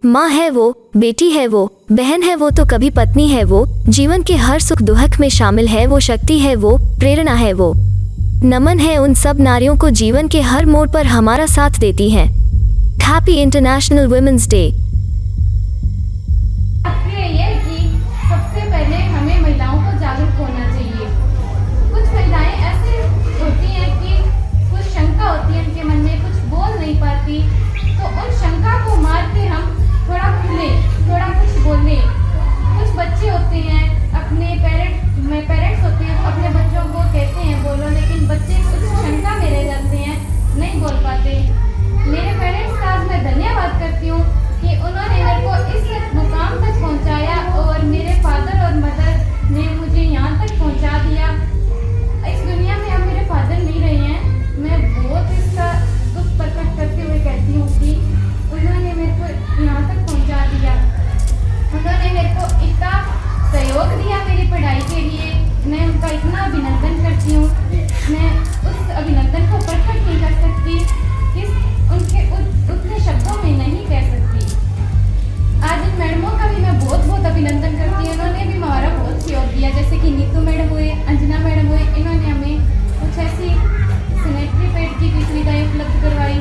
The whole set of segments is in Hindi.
माँ है वो, बेटी है वो, बहन है वो, तो कभी पत्नी है वो, जीवन के हर सुख दुख में शामिल है वो, शक्ति है वो, प्रेरणा है वो। नमन है उन सब नारियों को जीवन के हर मोड़ पर हमारा साथ देती हैं। Happy international women's day. सबसे पहले हमें महिलाओं को जागरूक होना चाहिए। कुछ महिलाएं ऐसी होती हैं कि कुछ शंका होती है उनके मन में, कुछ बोल नहीं पाती, तो उन शंका को मार के हम थोड़ा खुले, थोड़ा कुछ बोले। कुछ बच्चे होते हैं, अपने पेरेंट्स होते हैं, वो अपने बच्चों को कहते हैं बोलो, लेकिन बच्चे कुछ शंका में रह जाते हैं, नहीं बोल पाते। मेरे पेरेंट्स का आज मैं धन्यवाद करती हूँ कि उन्होंने मेरे को इस मुकाम तक पहुँचाया और मेरे फादर और मदर ने मुझे यहाँ तक पहुँचा दिया। इस दुनिया में अब मेरे फादर नहीं रहे हैं, मैं बहुत इसका दुख प्रकट करते हुए कहती हूँ कि उन्होंने मेरे को यहाँ तक पहुँचा दिया। उन्होंने मेरे को इतना सहयोग दिया मेरी पढ़ाई के लिए, मैं उनका इतना अभिनंदन करती हूँ। मैं उस अभिनंदन को प्रकट नहीं कर सकती, उनके उतने शब्दों में नहीं कह सकती। आज इन मैडमों का भी मैं बहुत बहुत अभिनंदन करती हूँ। इन्होंने भी हमारा बहुत सहयोग दिया, जैसे कि नीतू मैडम हुए, अंजना मैडम हुए, इन्होंने हमें कुछ ऐसी सैनिटरी पैड की सुविधाएं उपलब्ध करवाई।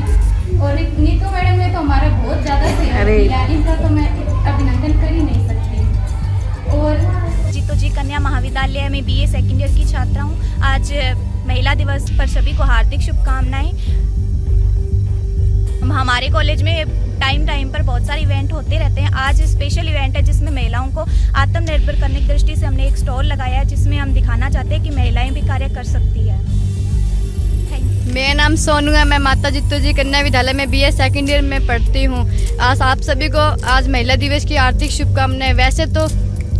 और नीतू मैडम ने तो हमारा बहुत ज़्यादा सहयोग दिया, इनका तो मैं अभिनंदन कर ही नहीं सकती। और जीतोजी कन्या महाविद्यालय में BA सेकेंड ईयर की छात्रा हूँ। आज महिला दिवस पर सभी को हार्दिक शुभकामनाएं। हमारे कॉलेज में टाइम पर बहुत सारे इवेंट होते रहते हैं। आज स्पेशल इवेंट है जिसमें महिलाओं को आत्मनिर्भर करने की दृष्टि से हमने एक स्टॉल लगाया है, जिसमें हम दिखाना चाहते हैं कि महिलाएं भी कार्य कर सकती है। मेरा नाम सोनू है, मैं माता जीतोजी कन्या विद्यालय में BA सेकेंड ईयर में पढ़ती हूँ। आज आप सभी को आज महिला दिवस की हार्दिक शुभकामनाएं। वैसे तो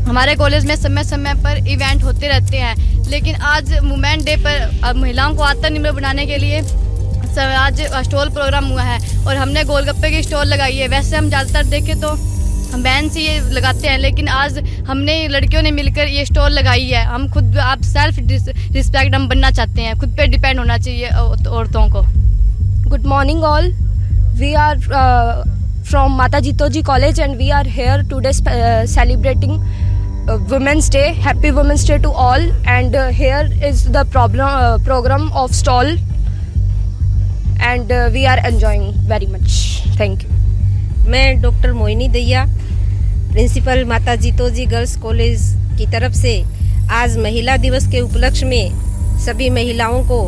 हमारे कॉलेज में समय समय पर इवेंट होते रहते हैं, लेकिन आज वुमेन डे पर महिलाओं को आत्मनिर्भर बनाने के लिए आज स्टॉल प्रोग्राम हुआ है और हमने गोलगप्पे की स्टॉल लगाई है। वैसे हम ज़्यादातर देखें तो बैन से ये लगाते हैं, लेकिन आज हमने लड़कियों ने मिलकर ये स्टॉल लगाई है। हम खुद आप सेल्फ रिस्पेक्ट हम बनना चाहते हैं, खुद पे डिपेंड होना चाहिए औरतों को। Good morning all, we are from Mata Jitoji college and we are here today celebrating Women's Day. Happy Women's Day to all, and here is the program of stall, and we are enjoying very much. Thank you. मैं डॉक्टर मोहिनी दैया, प्रिंसिपल माता जीतोजी गर्ल्स कॉलेज की तरफ से आज महिला दिवस के उपलक्ष्य में सभी महिलाओं को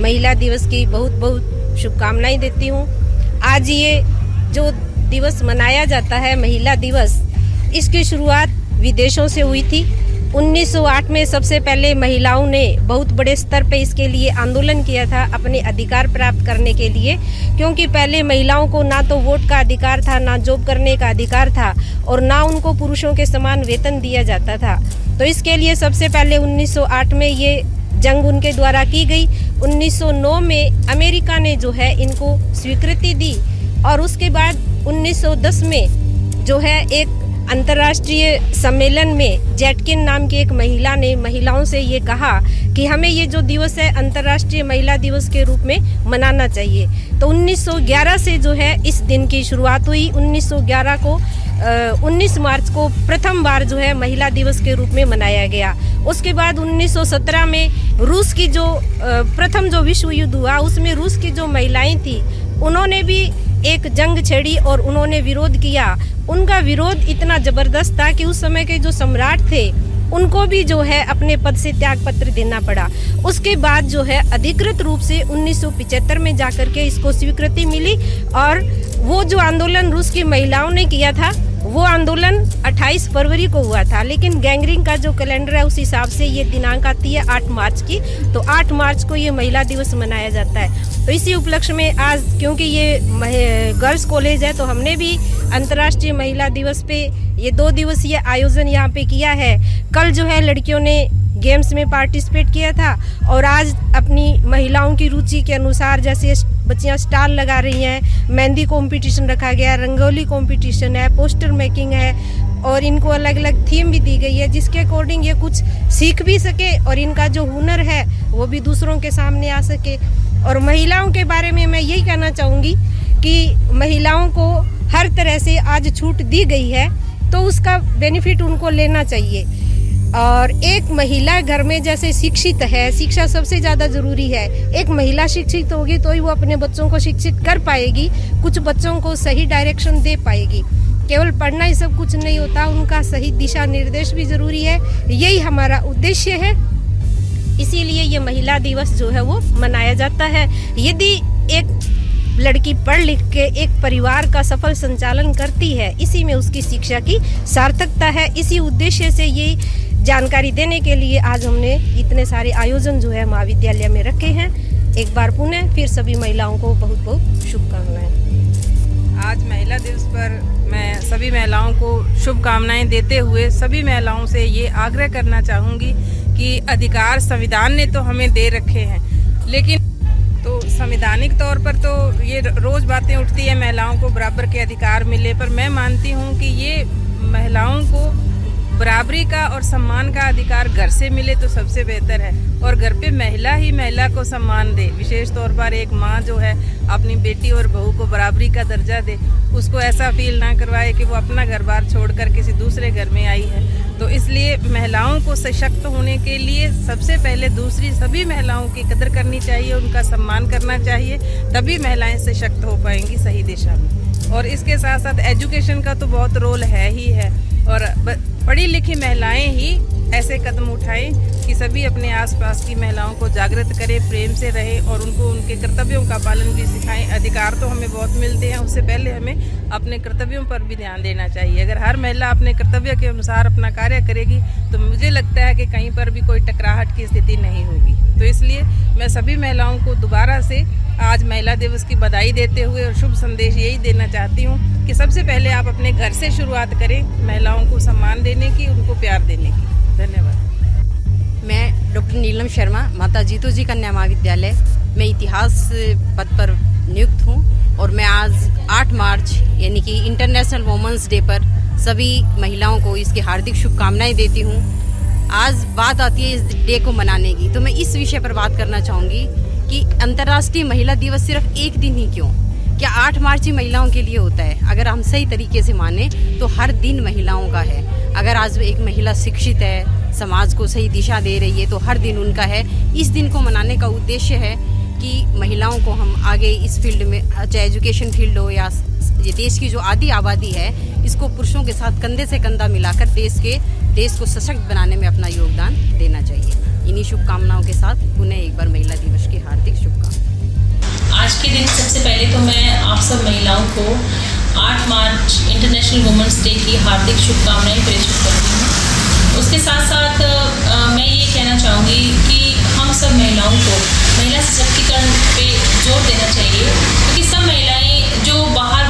महिला दिवस की बहुत बहुत शुभकामनाएं देती हूँ। आज ये जो दिवस मनाया जाता है महिला दिवस, इसकी शुरुआत विदेशों से हुई थी। 1908 में सबसे पहले महिलाओं ने बहुत बड़े स्तर पे इसके लिए आंदोलन किया था, अपने अधिकार प्राप्त करने के लिए, क्योंकि पहले महिलाओं को ना तो वोट का अधिकार था, ना जॉब करने का अधिकार था और ना उनको पुरुषों के समान वेतन दिया जाता था। तो इसके लिए सबसे पहले 1908 में ये जंग उनके द्वारा की गई। 1909 में अमेरिका ने जो है इनको स्वीकृति दी और उसके बाद 1910 में जो है एक अंतर्राष्ट्रीय सम्मेलन में जैटकिन नाम की एक महिला ने महिलाओं से ये कहा कि हमें ये जो दिवस है अंतर्राष्ट्रीय महिला दिवस के रूप में मनाना चाहिए। तो 1911 से जो है इस दिन की शुरुआत हुई। 1911 को 19 मार्च को प्रथम बार जो है महिला दिवस के रूप में मनाया गया। उसके बाद 1917 में रूस की जो प्रथम जो विश्व युद्ध हुआ, उसमें रूस की जो महिलाएं थी उन्होंने भी एक जंग छेड़ी और उन्होंने विरोध किया। उनका विरोध इतना ज़बरदस्त था कि उस समय के जो सम्राट थे उनको भी जो है अपने पद से त्याग पत्र देना पड़ा। उसके बाद जो है अधिकृत रूप से 1975 में जाकर के इसको स्वीकृति मिली और वो जो आंदोलन रूस की महिलाओं ने किया था वो आंदोलन 28 फरवरी को हुआ था, लेकिन गैंगरिंग का जो कैलेंडर है उस हिसाब से ये दिनांक आती है 8 मार्च की। तो 8 मार्च को ये महिला दिवस मनाया जाता है। तो इसी उपलक्ष्य में आज क्योंकि ये गर्ल्स कॉलेज है तो हमने भी अंतर्राष्ट्रीय महिला दिवस पे ये 2 दिवसीय आयोजन यहाँ पे किया है। कल जो है लड़कियों ने गेम्स में पार्टिसिपेट किया था और आज अपनी महिलाओं की रुचि के अनुसार जैसे बच्चियां स्टॉल लगा रही हैं, मेहंदी कंपटीशन रखा गया, रंगोली कंपटीशन है, पोस्टर मेकिंग है और इनको अलग अलग थीम भी दी गई है जिसके अकॉर्डिंग ये कुछ सीख भी सके और इनका जो हुनर है वो भी दूसरों के सामने आ सके। और महिलाओं के बारे में मैं यही कहना चाहूँगी कि महिलाओं को हर तरह से आज छूट दी गई है, तो उसका बेनिफिट उनको लेना चाहिए। और एक महिला घर में जैसे शिक्षित है, शिक्षा सबसे ज़्यादा ज़रूरी है। एक महिला शिक्षित होगी तो ही वो अपने बच्चों को शिक्षित कर पाएगी, कुछ बच्चों को सही डायरेक्शन दे पाएगी। केवल पढ़ना ही सब कुछ नहीं होता, उनका सही दिशा निर्देश भी ज़रूरी है। यही हमारा उद्देश्य है, इसीलिए ये महिला दिवस जो है वो मनाया जाता है। यदि एक लड़की पढ़ लिख के एक परिवार का सफल संचालन करती है, इसी में उसकी शिक्षा की सार्थकता है। इसी उद्देश्य से ये जानकारी देने के लिए आज हमने इतने सारे आयोजन जो है महाविद्यालय में रखे हैं। एक बार पुनः फिर सभी महिलाओं को बहुत बहुत शुभकामनाएं। आज महिला दिवस पर मैं सभी महिलाओं को शुभकामनाएं देते हुए सभी महिलाओं से ये आग्रह करना चाहूँगी कि अधिकार संविधान ने तो हमें दे रखे हैं, लेकिन तो संवैधानिक तौर पर तो ये रोज़ बातें उठती है महिलाओं को बराबर के अधिकार मिले, पर मैं मानती हूँ कि ये महिलाओं को बराबरी का और सम्मान का अधिकार घर से मिले तो सबसे बेहतर है, और घर पे महिला ही महिला को सम्मान दे। विशेष तौर पर एक माँ जो है अपनी बेटी और बहू को बराबरी का दर्जा दे, उसको ऐसा फील ना करवाए कि वो अपना घर बार छोड़कर किसी दूसरे घर में आई है। तो इसलिए महिलाओं को सशक्त होने के लिए सबसे पहले दूसरी सभी महिलाओं की कदर करनी चाहिए, उनका सम्मान करना चाहिए, तभी महिलाएं सशक्त हो पाएंगी सही दिशा में। और इसके साथ साथ एजुकेशन का तो बहुत रोल है ही है, और पढ़ी लिखी महिलाएं ही ऐसे कदम उठाएं कि सभी अपने आसपास की महिलाओं को जागृत करें, प्रेम से रहें और उनको उनके कर्तव्यों का पालन भी सिखाएं। अधिकार तो हमें बहुत मिलते हैं, उससे पहले हमें अपने कर्तव्यों पर भी ध्यान देना चाहिए। अगर हर महिला अपने कर्तव्य के अनुसार अपना कार्य करेगी तो मुझे लगता है कि कहीं पर भी कोई टकराहट की स्थिति नहीं होगी। तो इसलिए मैं सभी महिलाओं को दोबारा से आज महिला दिवस की बधाई देते हुए और शुभ संदेश यही देना चाहती हूँ कि सबसे पहले आप अपने घर से शुरुआत करें, महिलाओं को सम्मान देने की, उनको प्यार देने की। धन्यवाद। मैं डॉक्टर नीलम शर्मा, माता जीतो जी कन्या महाविद्यालय में इतिहास पद पर नियुक्त हूँ, और मैं आज 8 मार्च यानी कि इंटरनेशनल वुमेन्स डे पर सभी महिलाओं को इसकी हार्दिक शुभकामनाएं देती हूँ। आज बात आती है इस डे को मनाने की, तो मैं इस विषय पर बात करना चाहूँगी कि अंतर्राष्ट्रीय महिला दिवस सिर्फ एक दिन ही क्यों, क्या 8 मार्च ही महिलाओं के लिए होता है? अगर हम सही तरीके से माने तो हर दिन महिलाओं का है। अगर आज एक महिला शिक्षित है, समाज को सही दिशा दे रही है, तो हर दिन उनका है। इस दिन को मनाने का उद्देश्य है कि महिलाओं को हम आगे इस फील्ड में, चाहे एजुकेशन फील्ड हो या ये देश की जो आधी आबादी है, इसको पुरुषों के साथ कंधे से कंधा मिलाकर देश को सशक्त बनाने में अपना योगदान देना चाहिए। इन्हीं शुभकामनाओं के साथ पुनः एक बार महिला दिवस की हार्दिक शुभकामनाएं। आज के दिन सबसे पहले तो मैं आप सब महिलाओं को 8 मार्च इंटरनेशनल वुमेन्स डे की हार्दिक शुभकामनाएं प्रेषित करती हूँ। उसके साथ साथ मैं ये कहना चाहूँगी कि हम सब महिलाओं को महिला सशक्तिकरण पे जोर देना चाहिए, क्योंकि सब महिलाएं जो बाहर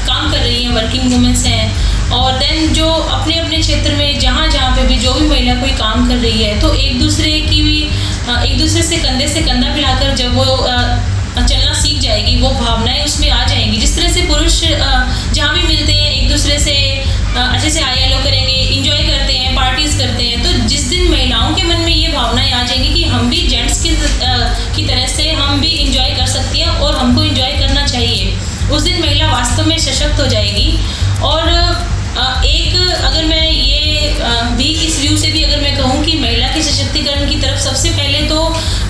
काम कर रही हैं, वर्किंग वुमेन्स हैं, और देन जो अपने अपने क्षेत्र में जहाँ पे भी जो भी महिला कोई काम कर रही है, तो एक दूसरे से कंधा मिलाकर जब वो चलना सीख जाएगी, वो भावनाएं उसमें आ जाएंगी। जिस तरह से पुरुष जहाँ भी मिलते हैं एक दूसरे से अच्छे से ILO करेंगे, इंजॉय करते हैं, पार्टीज करते हैं, तो जिस दिन महिलाओं के मन में ये भावनाएं आ जाएंगी कि हम भी जेंट्स की तरह से हम भी इंजॉय कर सकती हैं और हमको इंजॉय करना चाहिए, उस दिन महिला वास्तव में सशक्त हो जाएगी। और अगर मैं ये भी इस व्यू से भी अगर मैं कहूँ कि महिला के सशक्तिकरण की तरफ सबसे पहले तो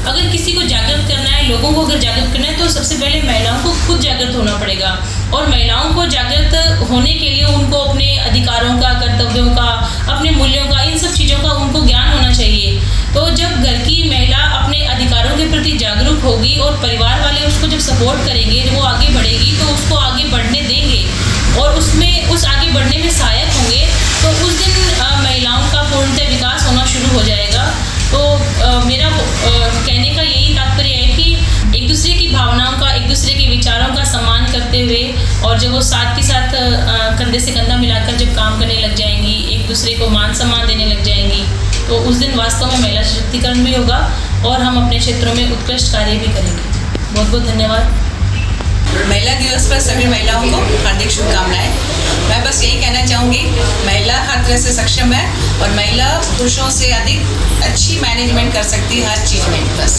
अगर किसी को जागृत करना है, लोगों को अगर जागृत करना है, तो सबसे पहले महिलाओं को खुद जागृत होना पड़ेगा। और महिलाओं को जागृत होने के लिए उनको अपने अधिकारों का, कर्तव्यों का, अपने मूल्यों का, इन सब चीज़ों का उनको ज्ञान होना चाहिए। तो जब घर की महिला अपने अधिकारों के प्रति जागरूक होगी और परिवार वाले उसको जब सपोर्ट करेंगे, जब वो आगे बढ़ेगी, तो उसको आगे बढ़ने देंगे और उस आगे बढ़ने में सहायक होंगे, तो उस दिन महिलाओं का पूर्णतः विकास होना शुरू हो जाएगा। तो मेरा कहने का यही तात्पर्य है कि एक दूसरे की भावनाओं का, एक दूसरे के विचारों का सम्मान करते हुए, और जब वो साथ के साथ कंधे से कंधा मिलाकर जब काम करने लग जाएंगी, एक दूसरे को मान सम्मान देने लग जाएंगी, तो उस दिन वास्तव में महिला सशक्तिकरण भी होगा और हम अपने क्षेत्रों में उत्कृष्ट कार्य भी करेंगे। बहुत बहुत धन्यवाद। महिला दिवस पर सभी महिलाओं को हार्दिक शुभकामनाएं। मैं बस यही कहना चाहूँगी, महिला हर तरह से सक्षम है और महिला पुरुषों से अधिक अच्छी मैनेजमेंट कर सकती है हर चीज़ में। बस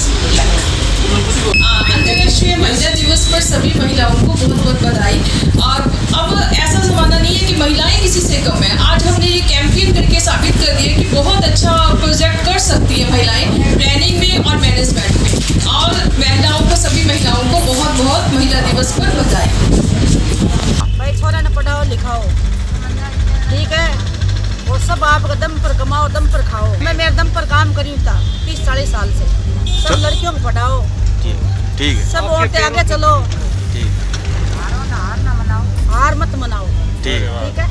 अंतर्राष्ट्रीय महिला दिवस पर सभी महिलाओं को बहुत बहुत बधाई। और अब ऐसा ज़माना नहीं है कि महिलाएं किसी से कम है। आज हमने ये कैंपेन करके साबित कर दिया कि बहुत अच्छा प्रोजेक्ट कर सकती है महिलाएं प्लानिंग में और मैनेजमेंट में। और महिलाओं को, सभी महिलाओं को बहुत बहुत महिला दिवस पर बधाई। भाई छोरा ने पढ़ाओ लिखाओ, ठीक है, और सब आप दम पर कमाओ, दम पर खाओ। मैं मेरे दम पर काम करी था 30-40 साल से। सब लड़कियों को पढ़ाओ, ठीक है। सब औरतें आगे चलो, हार मत मनाओ, ठीक है।